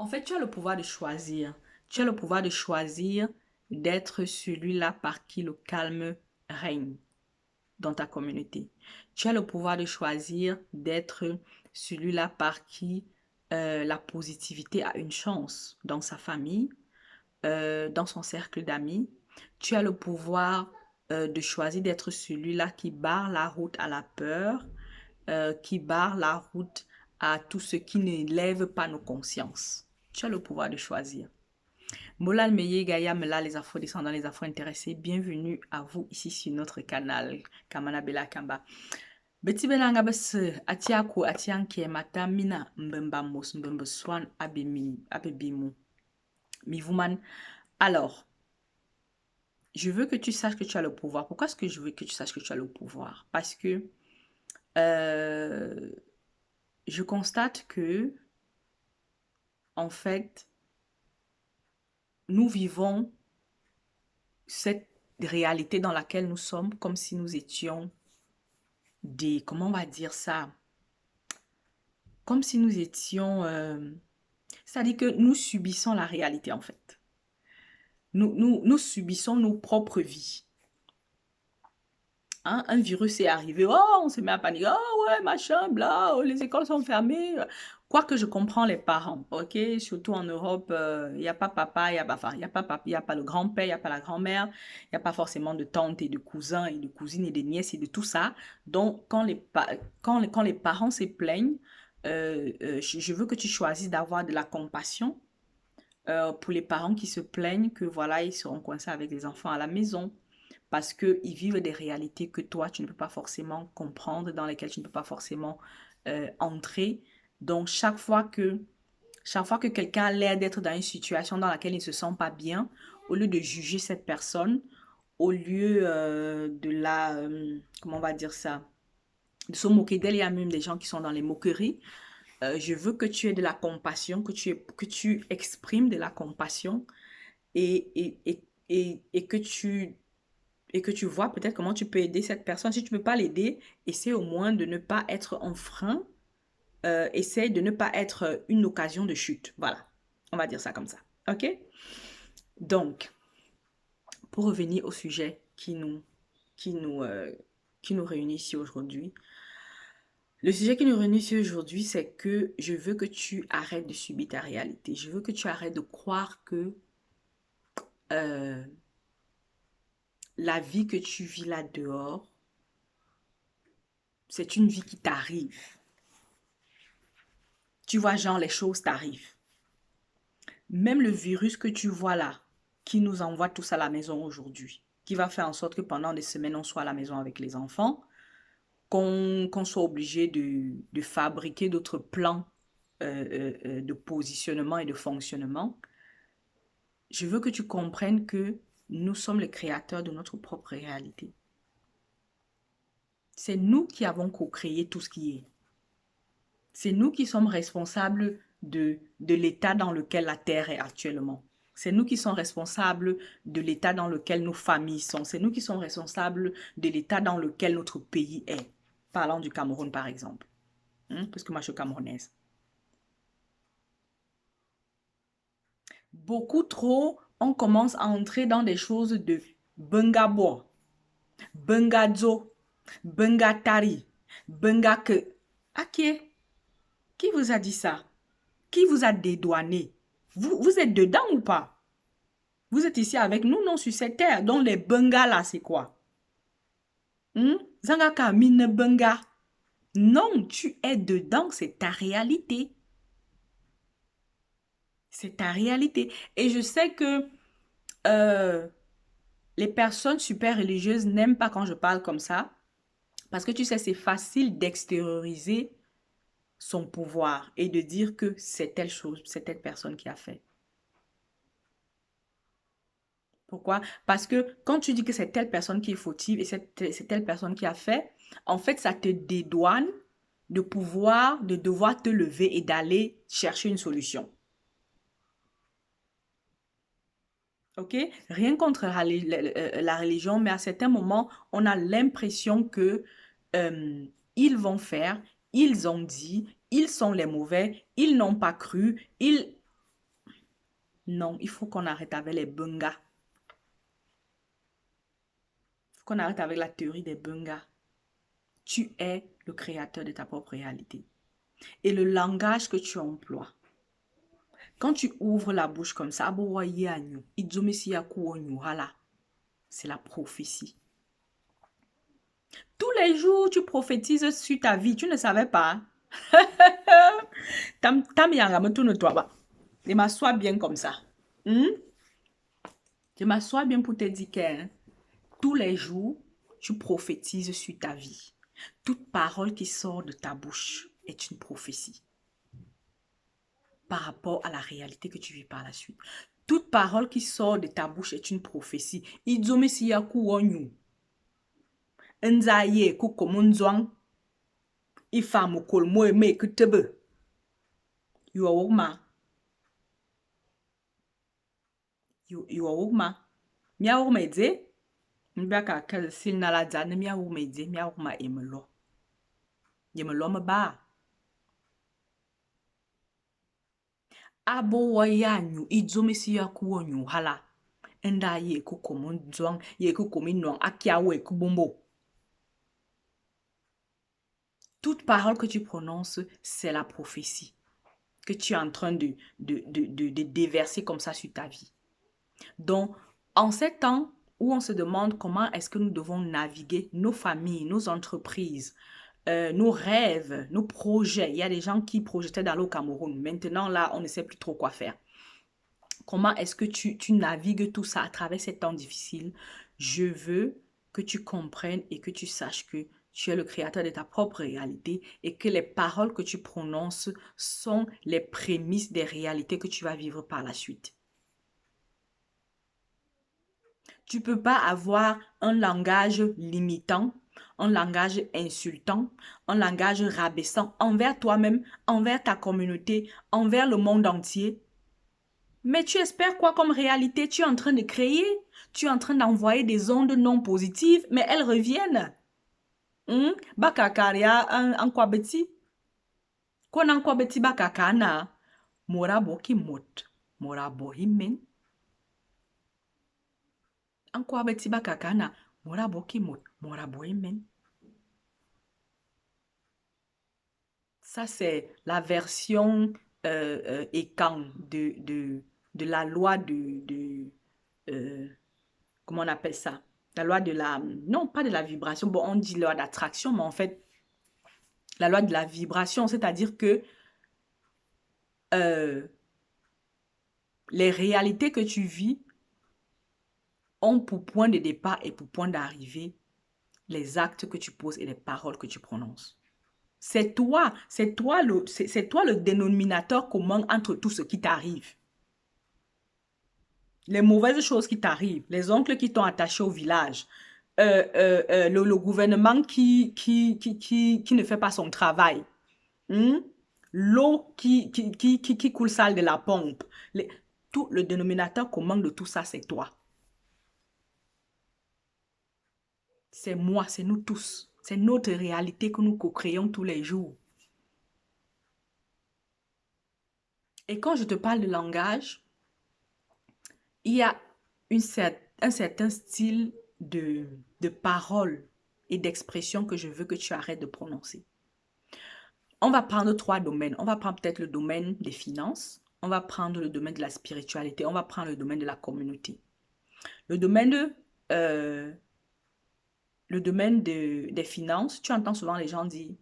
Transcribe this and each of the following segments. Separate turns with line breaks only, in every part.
En fait, tu as le pouvoir de choisir. Tu as le pouvoir de choisir d'être celui-là par qui le calme règne dans ta communauté. Tu as le pouvoir de choisir d'être celui-là par qui la positivité a une chance dans sa famille, dans son cercle d'amis. Tu as le pouvoir de choisir d'être celui-là qui barre la route à la peur, qui barre la route à tout ce qui n'élève pas nos consciences. Tu as le pouvoir de choisir. Molal Meye Gaya Mela, les afro-descendants, les afro-intéressés, bienvenue à vous ici sur notre canal Kamana Bela Kamba. Beti benanga bes atiako atianke mata mina mbemba mos mbembe swan abebimu mivuman. Alors, je veux que tu saches que tu as le pouvoir. Pourquoi est-ce que je veux que tu saches que tu as le pouvoir? Parce que euh, je constate que, en fait, nous vivons cette réalité dans laquelle nous sommes comme si nous étions des, comment on va dire ça? Comme si nous étions, c'est-à-dire que nous subissons la réalité en fait. Nous subissons nos propres vies. Hein? Un virus est arrivé, oh, on se met à paniquer, oh ouais, machin, bla, oh, les écoles sont fermées. Quoique je comprends les parents, ok? Surtout en Europe, il n'y a pas papa, il n'y a pas, enfin, il y a pas papa, y a pas le grand-père, il n'y a pas la grand-mère, il n'y a pas forcément de tantes et de cousins et de cousines et de nièces et de tout ça. Donc, quand les parents se plaignent, je veux que tu choisisses d'avoir de la compassion pour les parents qui se plaignent que voilà, ils seront coincés avec les enfants à la maison parce qu'ils vivent des réalités que toi, tu ne peux pas forcément comprendre, dans lesquelles tu ne peux pas forcément entrer. Donc, chaque fois que quelqu'un a l'air d'être dans une situation dans laquelle il ne se sent pas bien, au lieu de juger cette personne, au lieu de la, comment on va dire ça, de se moquer d'elle, il y a même des gens qui sont dans les moqueries. Je veux que tu aies de la compassion, que tu exprimes de la compassion et que tu vois peut-être comment tu peux aider cette personne. Si tu ne peux pas l'aider, essaie au moins de ne pas être un frein. Essaie de ne pas être une occasion de chute. Voilà, on va dire ça comme ça. OK? Donc, pour revenir au sujet qui nous, qui nous réunit ici aujourd'hui, le sujet qui nous réunit ici aujourd'hui, c'est que je veux que tu arrêtes de subir ta réalité. Je veux que tu arrêtes de croire que euh, la vie que tu vis là dehors, c'est une vie qui t'arrive. Tu vois, genre, les choses t'arrivent. Même le virus que tu vois là, qui nous envoie tous à la maison aujourd'hui, qui va faire en sorte que pendant des semaines, on soit à la maison avec les enfants, qu'on soit obligé de fabriquer d'autres plans de positionnement et de fonctionnement. Je veux que tu comprennes que nous sommes les créateurs de notre propre réalité. C'est nous qui avons co-créé tout ce qui est. C'est nous qui sommes responsables de l'état dans lequel la Terre est actuellement. C'est nous qui sommes responsables de l'état dans lequel nos familles sont. C'est nous qui sommes responsables de l'état dans lequel notre pays est. Parlant du Cameroun, par exemple. Parce que moi, je suis camerounaise. Beaucoup trop, on commence à entrer dans des choses de Bengabo, Bengazo, Bengatari, Bengake. Ok, qui vous a dit ça? Qui vous a dédouané? Vous êtes dedans ou pas? Vous êtes ici avec nous, non, sur cette terre. Donc, les Bengas, là, c'est quoi? Zangaka, mine Benga. Non, tu es dedans, c'est ta réalité. C'est ta réalité. Et je sais que euh, les personnes super religieuses n'aiment pas quand je parle comme ça. Parce que tu sais, c'est facile d'extérioriser son pouvoir et de dire que c'est telle chose, c'est telle personne qui a fait. Pourquoi? Parce que quand tu dis que c'est telle personne qui est fautive et c'est telle personne qui a fait, en fait, ça te dédouane de devoir te lever et d'aller chercher une solution. OK? Rien contre la religion, mais à certains moments, on a l'impression que euh, ils vont faire, ils ont dit, ils sont les mauvais, ils n'ont pas cru, ils... Non, il faut qu'on arrête avec les bungas. Il faut qu'on arrête avec la théorie des bungas. Tu es le créateur de ta propre réalité. Et le langage que tu emploies, quand tu ouvres la bouche comme ça, c'est la prophétie. Tous les jours, tu prophétises sur ta vie. Tu ne savais pas. Je m'assois bien comme ça. Je m'assois bien pour te dire que tous les jours, tu prophétises sur ta vie. Toute parole qui sort de ta bouche est une prophétie par rapport à la réalité que tu vis par la suite. Toute parole qui sort de ta bouche est une prophétie. Nzaye kukomunzwang ifamu kolmo eme kutebe. You are wogma. You are wogma. Mia wogma edze. Mbaka kazi sil na la dzane mia wogma edze. Mia wogma emelo. Yemelo me ba. Abo wayanyu idzomisi ya kuonyu hala. Nda ye kukomunzwang ye kukominwang akiawe kubombo. Toute parole que tu prononces, c'est la prophétie que tu es en train de déverser comme ça sur ta vie. Donc, en ces temps où on se demande comment est-ce que nous devons naviguer nos familles, nos entreprises, nos rêves, nos projets. Il y a des gens qui projetaient d'aller au Cameroun. Maintenant, là, on ne sait plus trop quoi faire. Comment est-ce que tu navigues tout ça à travers ces temps difficiles? Je veux que tu comprennes et que tu saches que tu es le créateur de ta propre réalité et que les paroles que tu prononces sont les prémices des réalités que tu vas vivre par la suite. Tu ne peux pas avoir un langage limitant, un langage insultant, un langage rabaissant envers toi-même, envers ta communauté, envers le monde entier. Mais tu espères quoi comme réalité? Tu es en train de créer, tu es en train d'envoyer des ondes non positives, mais elles reviennent. Bakakaria en quoi beti? Kon en quoi beti bakakana? Morabo ki mot, morabo himen. En quoi beti bakakana? Morabo ki mot, morabo himen. Ça, c'est la version écan de la loi comment on appelle ça? La loi de la... Non, pas de la vibration. Bon, on dit loi d'attraction, mais en fait, la loi de la vibration, c'est-à-dire que les réalités que tu vis ont pour point de départ et pour point d'arrivée les actes que tu poses et les paroles que tu prononces. C'est toi le dénominateur commun entre tout ce qui t'arrive. Les mauvaises choses qui t'arrivent, les oncles qui t'ont attaché au village, le gouvernement qui ne fait pas son travail, l'eau qui coule sale de la pompe. Tout le dénominateur commun de tout ça, c'est toi. C'est moi, c'est nous tous. C'est notre réalité que nous co-créons tous les jours. Et quand je te parle de langage, il y a un certain style de parole et d'expression que je veux que tu arrêtes de prononcer. On va prendre 3 domaines. On va prendre peut-être le domaine des finances. On va prendre le domaine de la spiritualité. On va prendre le domaine de la communauté. Le domaine des finances, tu entends souvent les gens dire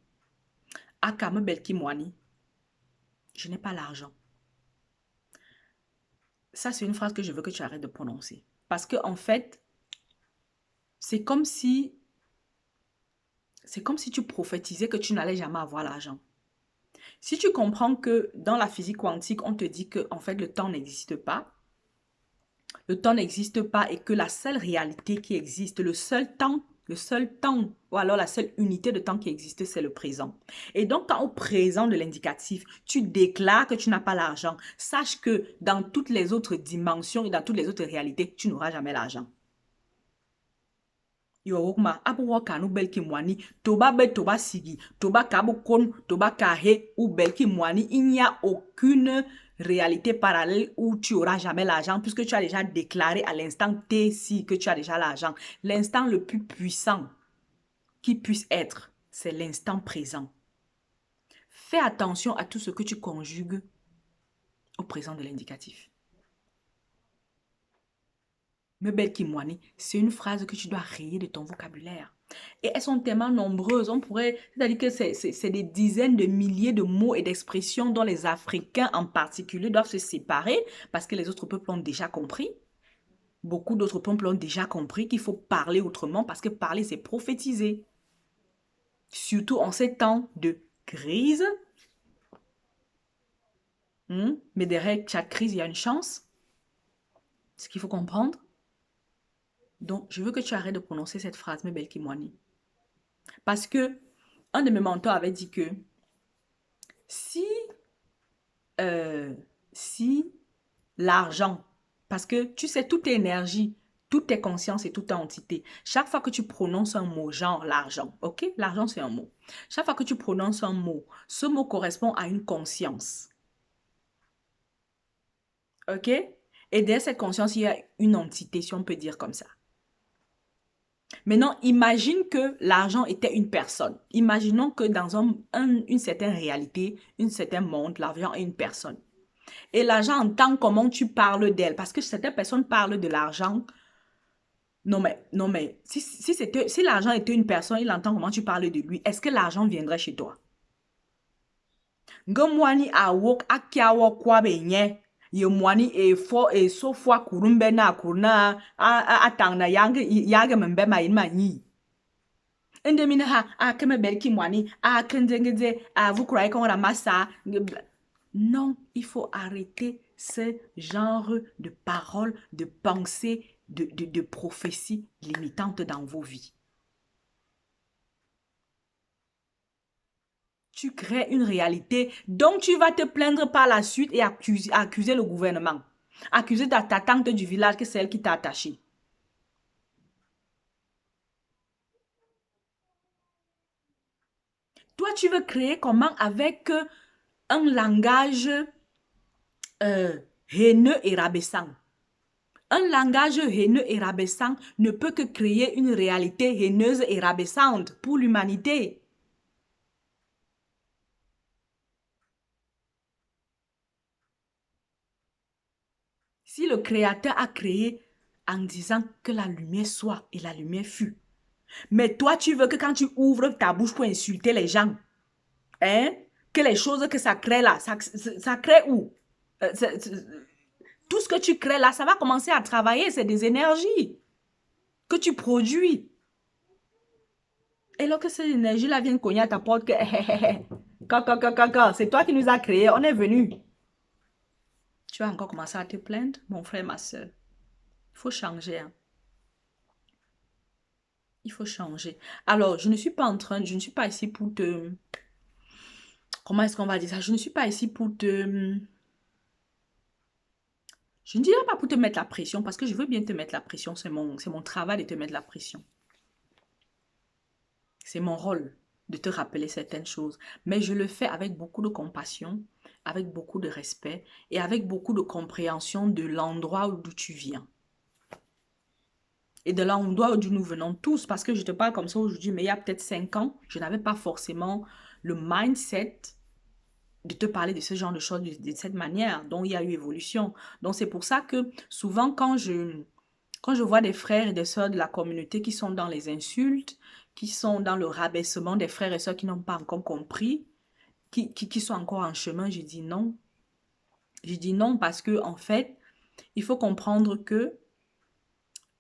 « Akame belki mwani ». Je n'ai pas l'argent. Ça, c'est une phrase que je veux que tu arrêtes de prononcer. Parce que en fait, c'est comme si tu prophétisais que tu n'allais jamais avoir l'argent. Si tu comprends que dans la physique quantique, on te dit que en fait, le temps n'existe pas. Le temps n'existe pas et que la seule réalité qui existe, le seul temps, ou alors la seule unité de temps qui existe, c'est le présent. Et donc, quand au présent de l'indicatif, tu déclares que tu n'as pas l'argent, sache que dans toutes les autres dimensions et dans toutes les autres réalités, tu n'auras jamais l'argent. Yorokma, abuwa kanu belki mwani, toba be toba sigi, toba kabo kon, toba kahe ou belki mwani, il n'y a aucune réalité parallèle où tu n'auras jamais l'argent puisque tu as déjà déclaré à l'instant T-ci que tu as déjà l'argent. L'instant le plus puissant qui puisse être, c'est l'instant présent. Fais attention à tout ce que tu conjugues au présent de l'indicatif. Mebel Kimwani, c'est une phrase que tu dois rayer de ton vocabulaire. Et elles sont tellement nombreuses, on pourrait, c'est-à-dire que c'est des dizaines de milliers de mots et d'expressions dont les Africains en particulier doivent se séparer parce que les autres peuples ont déjà compris. Beaucoup d'autres peuples ont déjà compris qu'il faut parler autrement parce que parler, c'est prophétiser. Surtout en ces temps de crise. Mais derrière chaque crise, il y a une chance. C'est ce qu'il faut comprendre. Donc, je veux que tu arrêtes de prononcer cette phrase, Mebel Kimwani. Parce que un de mes mentors avait dit que si, si l'argent, parce que tu sais, toute énergie, toute est conscience et toute est entité. Chaque fois que tu prononces un mot, genre l'argent, ok? L'argent, c'est un mot. Chaque fois que tu prononces un mot, ce mot correspond à une conscience. Ok? Et derrière cette conscience, il y a une entité, si on peut dire comme ça. Maintenant, imagine que l'argent était une personne. Imaginons que dans une certaine réalité, un certain monde, l'argent est une personne. Et l'argent entend comment tu parles d'elle. Parce que certaines personnes parlent de l'argent. Non mais, si l'argent était une personne, il entend comment tu parles de lui. Est-ce que l'argent viendrait chez toi? Ngomwani awok akiawo kwa benye. Ye mwani e so fwa kurumbe na kuruna atang na yange membe ma yin ma yi. Ndemine ha keme belki mwani kendengeze vous croyez qu'on ramasse ça? Non, il faut arrêter ce genre de paroles, de pensées, de prophéties limitantes dans vos vies. Tu crées une réalité dont tu vas te plaindre par la suite et accuser le gouvernement. Accuser ta tante du village que c'est elle qui t'a attaché. Toi, tu veux créer comment avec un langage haineux et rabaissant. Un langage haineux et rabaissant ne peut que créer une réalité haineuse et rabaissante pour l'humanité. Si le Créateur a créé en disant que la lumière soit et la lumière fut, mais toi tu veux que quand tu ouvres ta bouche pour insulter les gens, hein, que les choses que ça crée là, ça crée où? Tout ce que tu crées là, ça va commencer à travailler, c'est des énergies que tu produis. Et lorsque ces énergies-là viennent cogner à ta porte, que c'est toi qui nous as créés, on est venu. Tu vas encore commencer à te plaindre, mon frère, ma soeur. Il faut changer. Hein. Il faut changer. Alors, je ne suis pas ici pour te... Comment est-ce qu'on va dire ça? Je ne suis pas ici pour te... Je ne dirais pas pour te mettre la pression, parce que je veux bien te mettre la pression. C'est mon travail de te mettre la pression. C'est mon rôle de te rappeler certaines choses. Mais je le fais avec beaucoup de compassion, avec beaucoup de respect et avec beaucoup de compréhension de l'endroit d'où tu viens. Et de l'endroit d'où nous venons tous. Parce que je te parle comme ça aujourd'hui, mais il y a peut-être 5 ans, je n'avais pas forcément le mindset de te parler de ce genre de choses de cette manière. Donc, il y a eu évolution. Donc, c'est pour ça que souvent, quand je vois des frères et des sœurs de la communauté qui sont dans les insultes, qui sont dans le rabaissement des frères et sœurs qui n'ont pas encore compris, qui sont encore en chemin, je dis non. Je dis non parce que, en fait, il faut comprendre que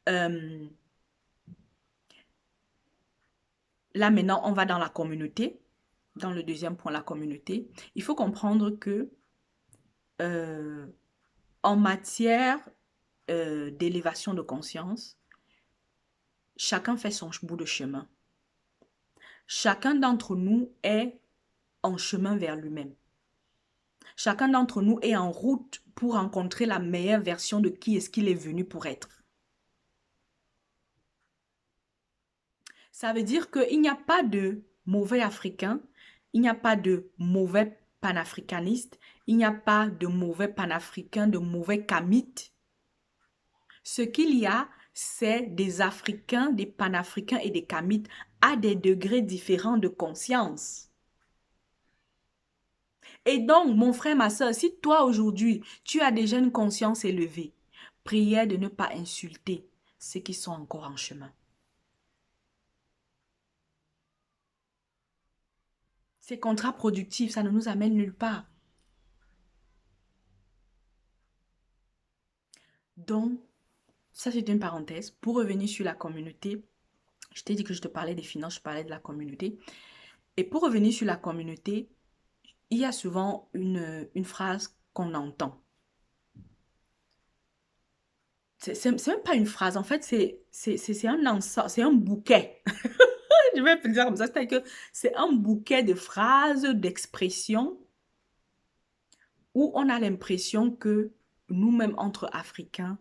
là, maintenant, on va dans la communauté. Dans le deuxième point, la communauté. Il faut comprendre que en matière d'élévation de conscience, chacun fait son bout de chemin. Chacun d'entre nous est en chemin vers lui-même. Chacun d'entre nous est en route pour rencontrer la meilleure version de qui est-ce qu'il est venu pour être. Ça veut dire qu'il n'y a pas de mauvais Africain, il n'y a pas de mauvais panafricaniste, il n'y a pas de mauvais panafricains, de mauvais kamites. Ce qu'il y a, c'est des Africains, des panafricains et des kamites à des degrés différents de conscience. Et donc, mon frère, ma soeur, si toi aujourd'hui, tu as déjà une conscience élevée, prière de ne pas insulter ceux qui sont encore en chemin. C'est contre-productif, ça ne nous amène nulle part. Donc, ça c'est une parenthèse. Pour revenir sur la communauté, je t'ai dit que je te parlais des finances, je parlais de la communauté. Et pour revenir sur la communauté, il y a souvent une phrase qu'on entend. C'est même pas une phrase, en fait, c'est un ensemble, c'est un bouquet. Je vais te dire comme ça, c'est-à-dire que c'est un bouquet de phrases, d'expressions où on a l'impression que nous-mêmes, entre Africains,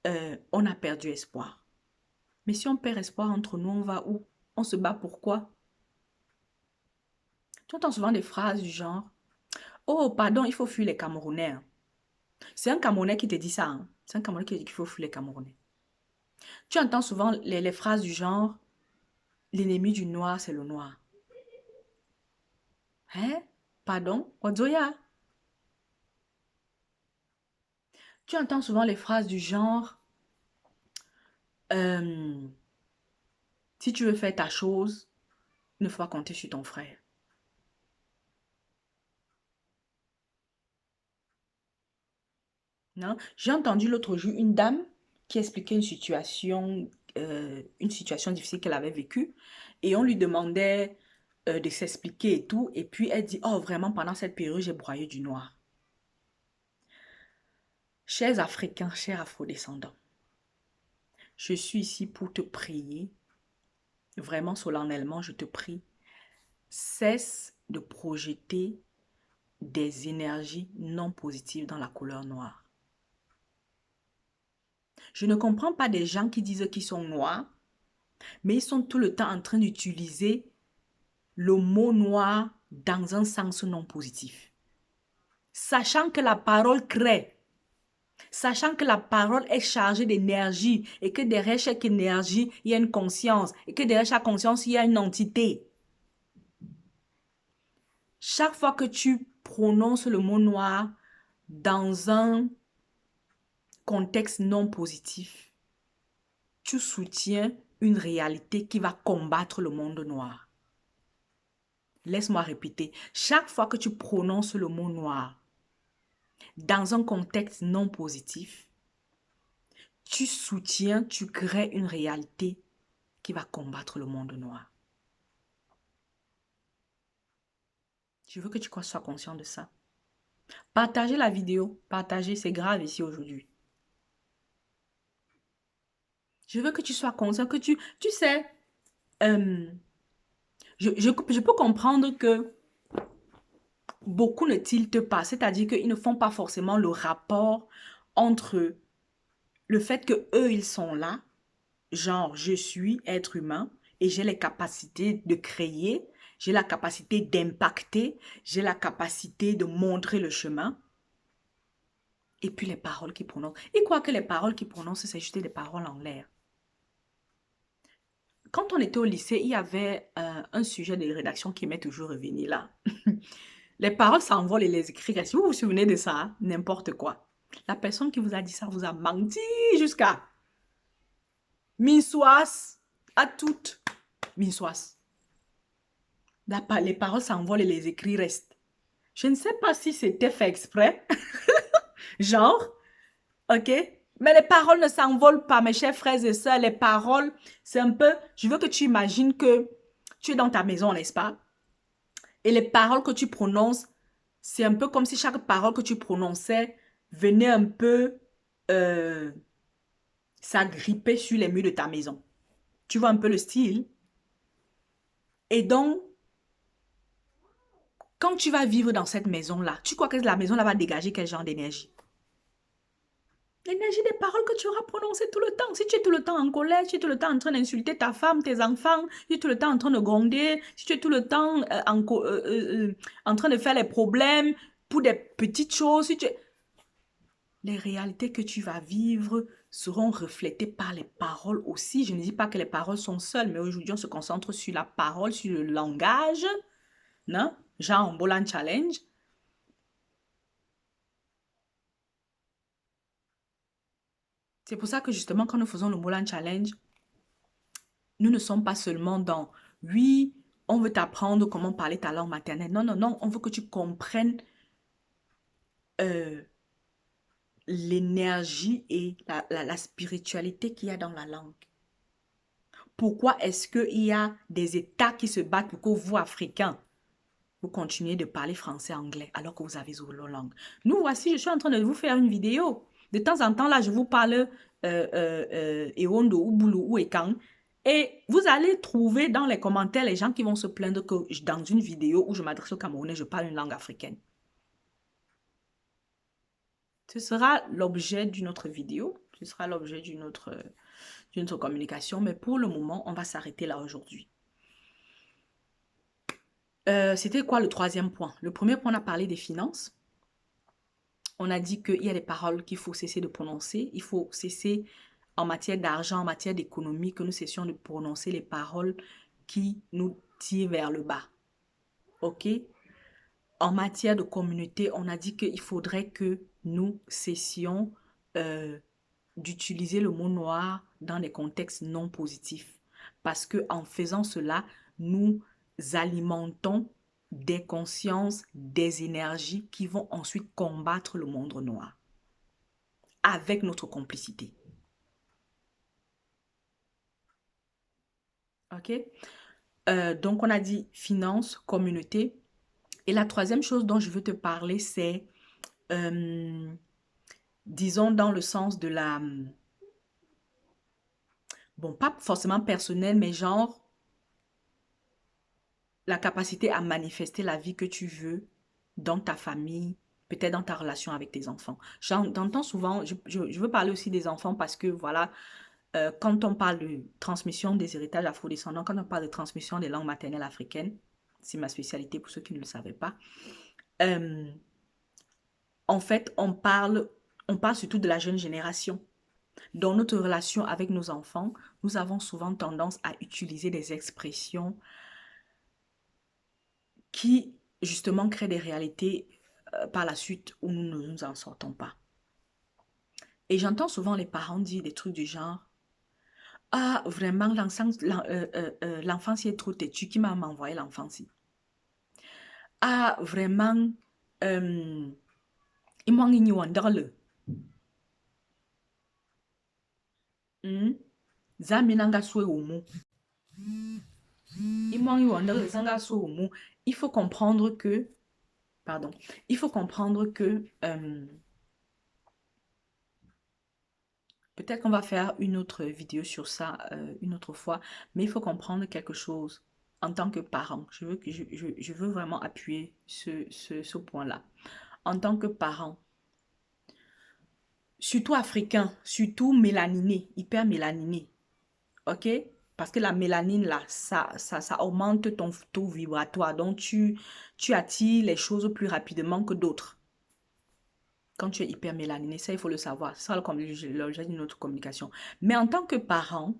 on a perdu espoir. Mais si on perd espoir entre nous, on va où? On se bat pour quoi? Tu entends souvent des phrases du genre « Oh, pardon, il faut fuir les Camerounais. » C'est un Camerounais qui te dit ça. Hein? C'est un Camerounais qui dit qu'il faut fuir les Camerounais. Tu entends souvent les phrases du genre « L'ennemi du noir, c'est le noir. » Hein? Pardon? Ozoya? Tu entends souvent les phrases du genre si tu veux faire ta chose, il ne faut pas compter sur ton frère. Non? J'ai entendu l'autre jour une dame qui expliquait une situation difficile qu'elle avait vécue et on lui demandait de s'expliquer et tout. Et puis elle dit, oh vraiment, pendant cette période, j'ai broyé du noir. Chers Africains, chers Afro-descendants, je suis ici pour te prier. Vraiment solennellement, je te prie. Cesse de projeter des énergies non positives dans la couleur noire. Je ne comprends pas des gens qui disent qu'ils sont noirs, mais ils sont tout le temps en train d'utiliser le mot noir dans un sens non positif. Sachant que la parole crée, sachant que la parole est chargée d'énergie et que derrière chaque énergie, il y a une conscience et que derrière chaque conscience, il y a une entité. Chaque fois que tu prononces le mot noir dans un contexte non positif, tu soutiens une réalité qui va combattre le monde noir. Laisse-moi répéter. Chaque fois que tu prononces le mot noir dans un contexte non positif, tu soutiens, tu crées une réalité qui va combattre le monde noir. Je veux que tu sois conscient de ça. Partagez la vidéo. Partagez, c'est grave ici aujourd'hui. Je veux que tu sois conscient, que tu sais, je peux comprendre que beaucoup ne tiltent pas, c'est-à-dire qu'ils ne font pas forcément le rapport entre le fait que eux ils sont là, genre je suis être humain et j'ai les capacités de créer, j'ai la capacité d'impacter, j'ai la capacité de montrer le chemin. Et puis les paroles qu'ils prononcent. Ils croient que les paroles qu'ils prononcent, c'est juste des paroles en l'air. Quand on était au lycée, il y avait un sujet de rédaction qui m'est toujours revenu là. Les paroles s'envolent et les écrits restent. Vous vous souvenez de ça? Hein? N'importe quoi. La personne qui vous a dit ça vous a menti jusqu'à Minsoas à toutes. Minsoas. Les paroles s'envolent et les écrits restent. Je ne sais pas si c'était fait exprès. Genre, ok? Mais les paroles ne s'envolent pas, mes chers frères et sœurs. Les paroles, c'est un peu... Je veux que tu imagines que tu es dans ta maison, n'est-ce pas? Et les paroles que tu prononces, c'est un peu comme si chaque parole que tu prononçais venait un peu s'agripper sur les murs de ta maison. Tu vois un peu le style? Et donc, quand tu vas vivre dans cette maison-là, tu crois que la maison-là va dégager quel genre d'énergie? L'énergie des paroles que tu auras prononcées tout le temps. Si tu es tout le temps en colère, si tu es tout le temps en train d'insulter ta femme, tes enfants, si tu es tout le temps en train de gronder, si tu es tout le temps en train de faire les problèmes, pour des petites choses, si les réalités que tu vas vivre seront reflétées par les paroles aussi. Je ne dis pas que les paroles sont seules, mais aujourd'hui, on se concentre sur la parole, sur le langage, non? Genre, Bolan Challenge. C'est pour ça que justement, quand nous faisons le Moulin Challenge, nous ne sommes pas seulement dans, oui, on veut t'apprendre comment parler ta langue maternelle. Non, non, non, on veut que tu comprennes euh, l'énergie et la spiritualité qu'il y a dans la langue. Pourquoi est-ce qu'il y a des États qui se battent pour que vous, Africains, vous continuez de parler français, anglais, alors que vous avez vos langues? Nous, voici, je suis en train de vous faire une vidéo. De temps en temps, là, je vous parle Ewondo ou Boulou ou Ekang. Et vous allez trouver dans les commentaires les gens qui vont se plaindre que dans une vidéo où je m'adresse aux Camerounais, je parle une langue africaine. Ce sera l'objet d'une autre vidéo. Ce sera l'objet d'une autre communication. Mais pour le moment, on va s'arrêter là aujourd'hui. C'était quoi le troisième point? Le premier point, on a parlé des finances. On a dit qu'il y a des paroles qu'il faut cesser de prononcer. Il faut cesser en matière d'argent, en matière d'économie, que nous cessions de prononcer les paroles qui nous tirent vers le bas. OK? En matière de communauté, on a dit qu'il faudrait que nous cessions d'utiliser le mot noir dans des contextes non positifs. Parce qu'en faisant cela, nous alimentons des consciences, des énergies qui vont ensuite combattre le monde noir avec notre complicité. OK? Donc, on a dit finance, communauté. Et la troisième chose dont je veux te parler, c'est, disons, dans le sens de la... Bon, pas forcément personnel, mais genre, la capacité à manifester la vie que tu veux dans ta famille, peut-être dans ta relation avec tes enfants. J'entends souvent, je veux parler aussi des enfants parce que, voilà, quand on parle de transmission des héritages afrodescendants, quand on parle de transmission des langues maternelles africaines, c'est ma spécialité pour ceux qui ne le savaient pas, en fait, on parle surtout de la jeune génération. Dans notre relation avec nos enfants, nous avons souvent tendance à utiliser des expressions qui, justement, créent des réalités par la suite où nous ne nous en sortons pas. Et j'entends souvent les parents dire des trucs du genre, « Ah, vraiment, l'enfance est trop têtue, qui m'a envoyé l'enfance? Ah, vraiment, il manque une wandale. Zaminanga soué omu. Il faut comprendre que, pardon, il faut comprendre que, peut-être qu'on va faire une autre vidéo sur ça une autre fois, mais il faut comprendre quelque chose en tant que parent. Je veux vraiment appuyer ce point-là. En tant que parent, surtout africain, surtout mélaniné, hyper mélaniné, ok? Parce que la mélanine, là, ça augmente ton taux vibratoire. Donc, tu attires les choses plus rapidement que d'autres. Quand tu es hyper mélaniné, ça, il faut le savoir. C'est ça l'objet d'une autre communication. Mais en tant que parent,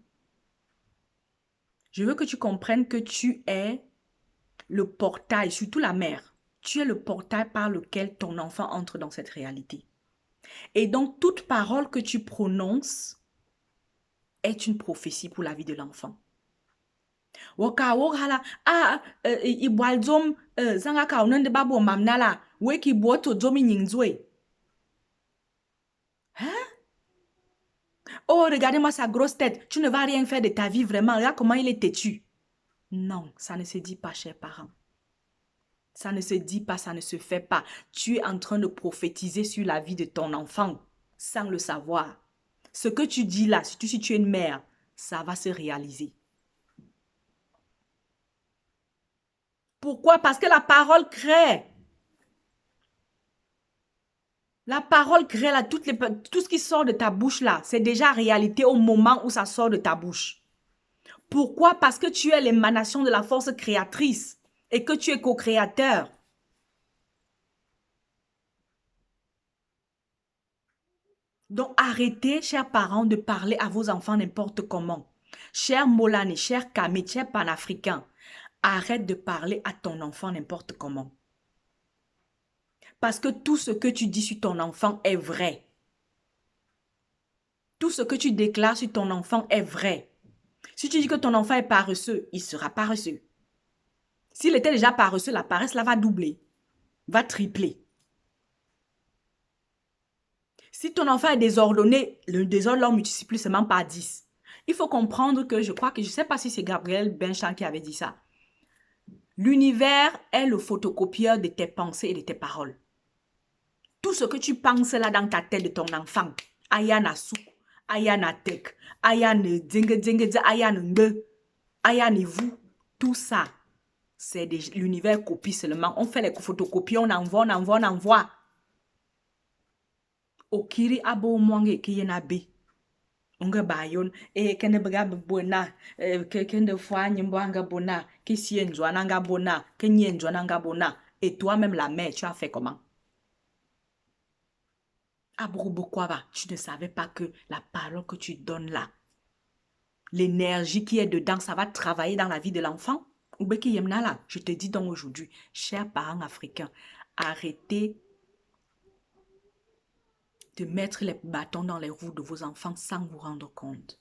je veux que tu comprennes que tu es le portail, surtout la mère. Tu es le portail par lequel ton enfant entre dans cette réalité. Et donc, toute parole que tu prononces est une prophétie pour la vie de l'enfant. Waka wokala ibwalzom zanga ka onende babo mamnala weki boto zomi nyingzwe. Hein? Oh, regardez-moi sa grosse tête. Tu ne vas rien faire de ta vie vraiment. Regarde comment il est têtu. Non, ça ne se dit pas, chers parents. Ça ne se dit pas, ça ne se fait pas. Tu es en train de prophétiser sur la vie de ton enfant sans le savoir. Ce que tu dis là, si tu es une mère, ça va se réaliser. Pourquoi? Parce que la parole crée. La parole crée là, tout ce qui sort de ta bouche là, c'est déjà réalité au moment où ça sort de ta bouche. Pourquoi? Parce que tu es l'émanation de la force créatrice et que tu es co-créateur. Donc, arrêtez, chers parents, de parler à vos enfants n'importe comment. Cher Molani, cher Kamit, cher panafricain, arrête de parler à ton enfant n'importe comment. Parce que tout ce que tu dis sur ton enfant est vrai. Tout ce que tu déclares sur ton enfant est vrai. Si tu dis que ton enfant est paresseux, il sera paresseux. S'il était déjà paresseux, la paresse là va doubler, va tripler. Si ton enfant est désordonné, le désordre là, on multiplie seulement par 10. Il faut comprendre que je crois que, je ne sais pas si c'est Gabriel Benchamp qui avait dit ça. L'univers est le photocopieur de tes pensées et de tes paroles. Tout ce que tu penses là dans ta tête de ton enfant, ayana sou, ayana tek, ayana dzingue dzingue, ayana nge, ayana vous, tout ça, c'est l'univers copie seulement. On fait les photocopies, on envoie, on envoie, on envoie. Okiri abo mwange kiyenabe. Onga bayon kende baga bona kende fwanye mbwanga bona kisie njwana nga bona kenye njwana nga bona et toi-même la mère tu as fait comment? Abouroubokwaba, tu ne savais pas que la parole que tu donnes là, l'énergie qui est dedans, ça va travailler dans la vie de l'enfant? Oubeki yemna là, je te dis donc aujourd'hui, chers parents africains, arrêtez de mettre les bâtons dans les roues de vos enfants sans vous rendre compte.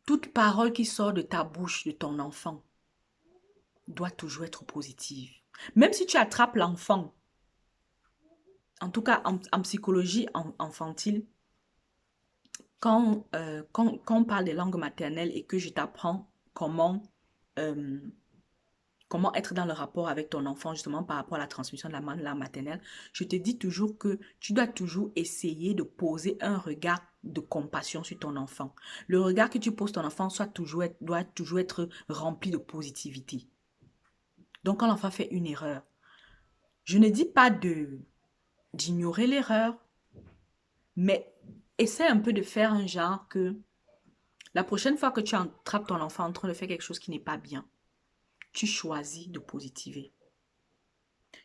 Toute parole qui sort de ta bouche, de ton enfant, doit toujours être positive. Même si tu attrapes l'enfant, en tout cas en psychologie infantile, quand on parle des langues maternelles et que je t'apprends comment être dans le rapport avec ton enfant, justement par rapport à la transmission de la langue maternelle, je te dis toujours que tu dois toujours essayer de poser un regard de compassion sur ton enfant. Le regard que tu poses ton enfant doit toujours être rempli de positivité. Donc, quand l'enfant fait une erreur, je ne dis pas d'ignorer l'erreur, mais essaie un peu de faire un genre que la prochaine fois que tu attrapes ton enfant en train de faire quelque chose qui n'est pas bien, tu choisis de positiver.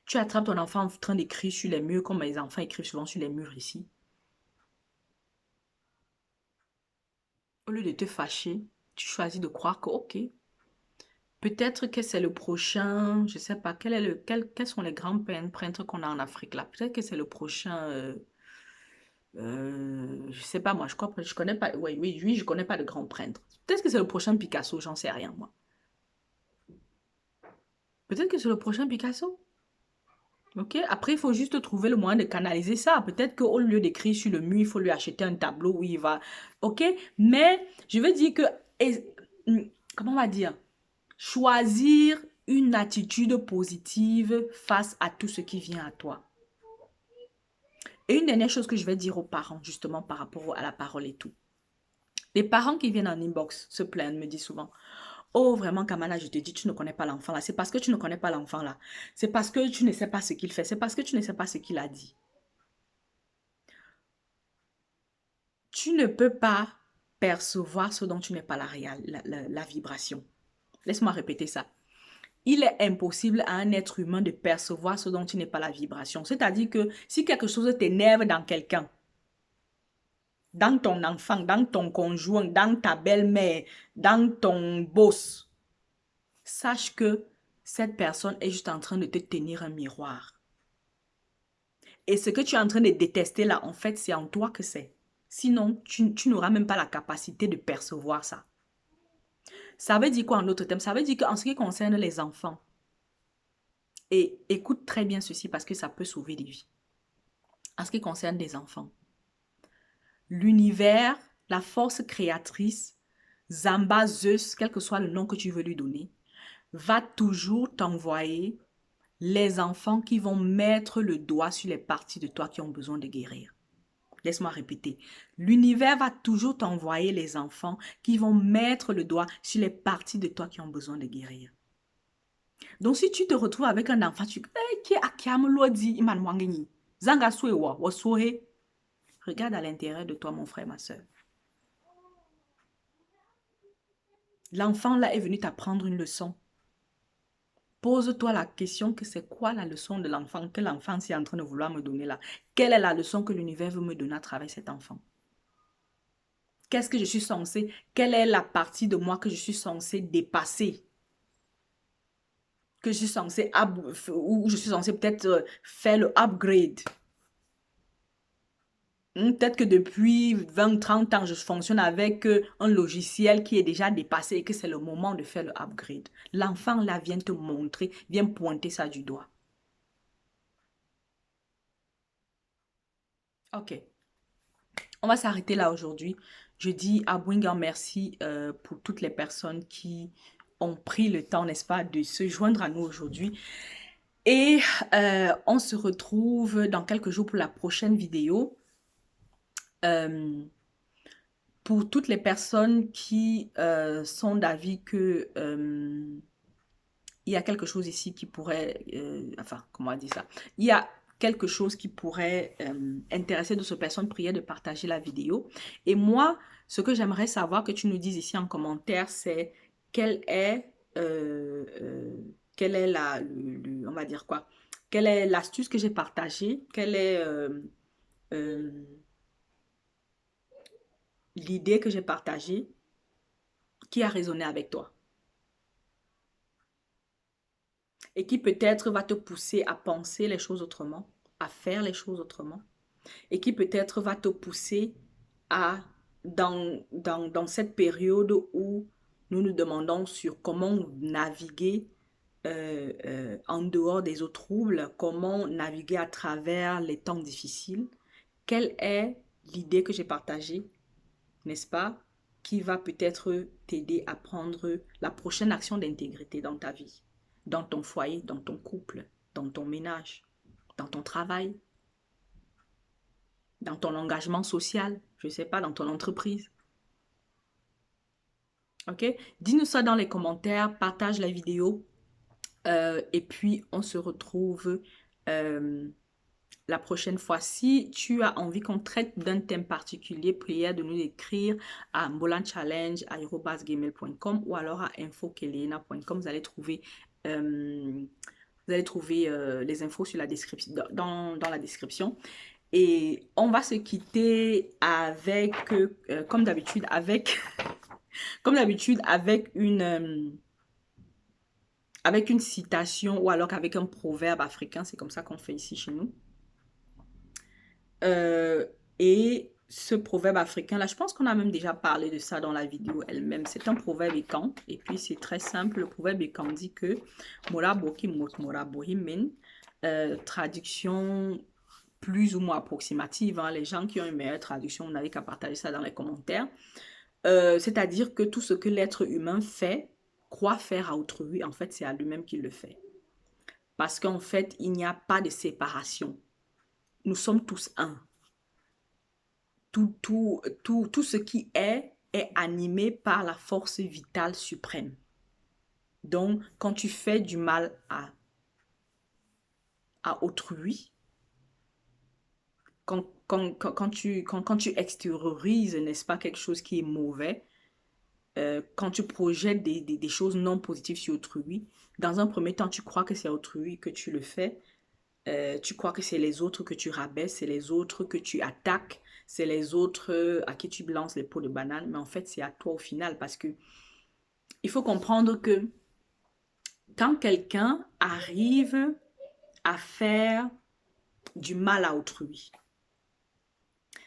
Tu attrapes ton enfant en train d'écrire sur les murs, comme les enfants écrivent souvent sur les murs ici. Au lieu de te fâcher, tu choisis de croire que, ok, peut-être que c'est le prochain, je ne sais pas, quels sont les grands peintres qu'on a en Afrique là. Peut-être que c'est le prochain, je sais pas moi, je connais pas, oui, je connais pas de grands peintres. Peut-être que c'est le prochain Picasso, j'en sais rien moi. Peut-être que c'est le prochain Picasso. Ok, après il faut juste trouver le moyen de canaliser ça. Peut-être qu'au lieu d'écrire sur le mur, il faut lui acheter un tableau où il va. Ok, mais je veux dire que, comment on va dire, choisir une attitude positive face à tout ce qui vient à toi. Et une dernière chose que je vais dire aux parents, justement par rapport à la parole et tout. Les parents qui viennent en inbox se plaignent, me disent souvent, oh vraiment Kamala, je te dis, tu ne connais pas l'enfant là. C'est parce que tu ne connais pas l'enfant là. C'est parce que tu ne sais pas ce qu'il fait. C'est parce que tu ne sais pas ce qu'il a dit. Tu ne peux pas percevoir ce dont tu n'es pas la vibration. Laisse-moi répéter ça. Il est impossible à un être humain de percevoir ce dont tu n'es pas la vibration. C'est-à-dire que si quelque chose t'énerve dans quelqu'un, dans ton enfant, dans ton conjoint, dans ta belle-mère, dans ton boss, sache que cette personne est juste en train de te tenir un miroir. Et ce que tu es en train de détester là, en fait, c'est en toi que c'est. Sinon, tu n'auras même pas la capacité de percevoir ça. Ça veut dire quoi en d'autres termes? Ça veut dire qu'en ce qui concerne les enfants, et écoute très bien ceci parce que ça peut sauver des vies. En ce qui concerne les enfants, l'univers, la force créatrice, Zamba, Zeus, quel que soit le nom que tu veux lui donner, va toujours t'envoyer les enfants qui vont mettre le doigt sur les parties de toi qui ont besoin de guérir. Laisse-moi répéter. L'univers va toujours t'envoyer les enfants qui vont mettre le doigt sur les parties de toi qui ont besoin de guérir. Donc, si tu te retrouves avec un enfant, tu dis, regarde à l'intérieur de toi, mon frère, ma soeur. L'enfant là est venu t'apprendre une leçon. Pose-toi la question que c'est quoi la leçon de l'enfant que l'enfant est en train de vouloir me donner là. Quelle est la leçon que l'univers veut me donner à travers cet enfant? Qu'est-ce que je suis censée, quelle est la partie de moi que je suis censée dépasser? Que je suis censée, ou je suis censée peut-être faire le upgrade. Peut-être que depuis 20, 30 ans, je fonctionne avec un logiciel qui est déjà dépassé et que c'est le moment de faire le upgrade. L'enfant là vient te montrer, vient pointer ça du doigt. Ok, on va s'arrêter là aujourd'hui. Je dis à Bouingan merci pour toutes les personnes qui ont pris le temps, n'est-ce pas, de se joindre à nous aujourd'hui. Et on se retrouve dans quelques jours pour la prochaine vidéo. Euh, pour toutes les personnes qui sont d'avis que il y a quelque chose ici qui pourrait, enfin, comment on dit ça? Il y a quelque chose qui pourrait intéresser d'autres personnes, priez de partager la vidéo. Et moi, ce que j'aimerais savoir que tu nous dises ici en commentaire, c'est quelle est, quelle est on va dire quoi? Quelle est l'astuce que j'ai partagée? Quelle est euh, l'idée que j'ai partagée qui a résonné avec toi? Et qui peut-être va te pousser à penser les choses autrement, à faire les choses autrement, et qui peut-être va te pousser à, dans cette période où nous nous demandons sur comment naviguer en dehors des eaux troubles, comment naviguer à travers les temps difficiles, quelle est l'idée que j'ai partagée, n'est-ce pas, qui va peut-être t'aider à prendre la prochaine action d'intégrité dans ta vie, dans ton foyer, dans ton couple, dans ton ménage, dans ton travail, dans ton engagement social, je ne sais pas, dans ton entreprise. Ok? Dis-nous ça dans les commentaires, partage la vidéo et puis on se retrouve euh, la prochaine fois. Si tu as envie qu'on traite d'un thème particulier, prière de nous écrire à mbolanchallenge@gmail.com ou alors à info.kelena.com. Vous allez trouver les infos sur la description, dans la description. Et on va se quitter avec, comme d'habitude, comme d'habitude, avec une citation ou alors avec un proverbe africain. C'est comme ça qu'on fait ici chez nous. Euh, et ce proverbe africain-là, je pense qu'on a même déjà parlé de ça dans la vidéo elle-même. C'est un proverbe écan. Et puis, c'est très simple. Le proverbe écan dit que Mora boki mot mora bohimen. Traduction plus ou moins approximative. Hein. Les gens qui ont une meilleure traduction, on n'avait qu'à partager ça dans les commentaires. C'est-à-dire que tout ce que l'être humain fait, croit faire à autrui, en fait, c'est à lui-même qu'il le fait. Parce qu'en fait, il n'y a pas de séparation. Nous sommes tous un. Tout ce qui est animé par la force vitale suprême. Donc, quand tu fais du mal à autrui, quand tu extériorises, n'est-ce pas, quelque chose qui est mauvais, quand tu projettes des choses non positives sur autrui, dans un premier temps, tu crois que c'est autrui que tu le fais, tu crois que c'est les autres que tu rabaisses, c'est les autres que tu attaques, c'est les autres à qui tu lances les pots de banane, mais en fait, c'est à toi au final parce que il faut comprendre que quand quelqu'un arrive à faire du mal à autrui,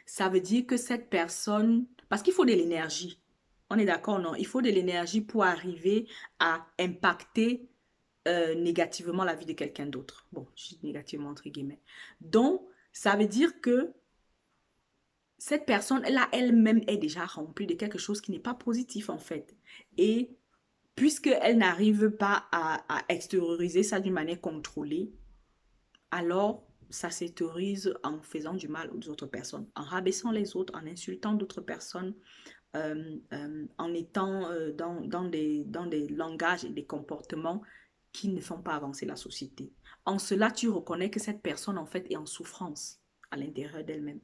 ça veut dire que cette personne, parce qu'il faut de l'énergie, on est d'accord, non? Il faut de l'énergie pour arriver à impacter négativement la vie de quelqu'un d'autre. Bon, je dis négativement entre guillemets. Donc, ça veut dire que cette personne-là elle-même est déjà remplie de quelque chose qui n'est pas positif en fait. Et puisqu'elle n'arrive pas à extérioriser ça d'une manière contrôlée, alors ça s'extériorise en faisant du mal aux autres personnes, en rabaissant les autres, en insultant d'autres personnes, en étant dans des langages et des comportements qui ne font pas avancer la société. En cela, tu reconnais que cette personne, en fait, est en souffrance à l'intérieur d'elle-même.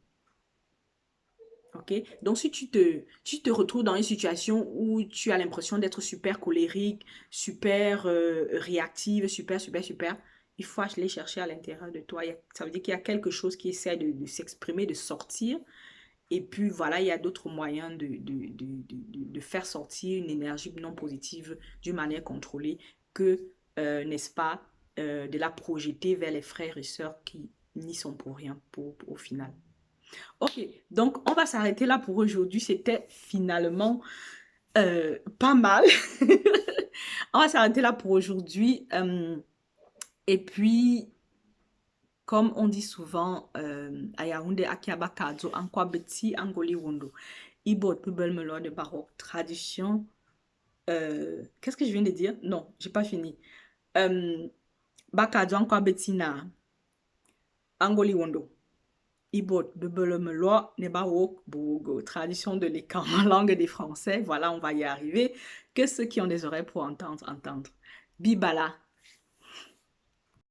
Ok? Donc, si tu te retrouves dans une situation où tu as l'impression d'être super colérique, super réactive, super, il faut aller chercher à l'intérieur de toi. Ça veut dire qu'il y a quelque chose qui essaie de s'exprimer, de sortir. Et puis, voilà, il y a d'autres moyens de faire sortir une énergie non positive d'une manière contrôlée que, n'est-ce pas, de la projeter vers les frères et sœurs qui n'y sont pour rien au final. Ok, donc on va s'arrêter là pour aujourd'hui. C'était finalement pas mal. On va s'arrêter là pour aujourd'hui. Et puis, comme on dit souvent, à Yaoundé, Akiaba Kadzo, Ankwa Beti, Angoli Wondo. Ibo, Pubel Melon de Baroque, tradition. Qu'est-ce que je viens de dire? Non, j'ai pas fini. Bakadzo, Ankwa Beti na, Angoli Wondo. Ibot, Bebelemeloa, Nebawok, Bogo, tradition de l'écart en langue des Français. Voilà, on va y arriver. Que ceux qui ont des oreilles pour entendre, entendre. Bibala.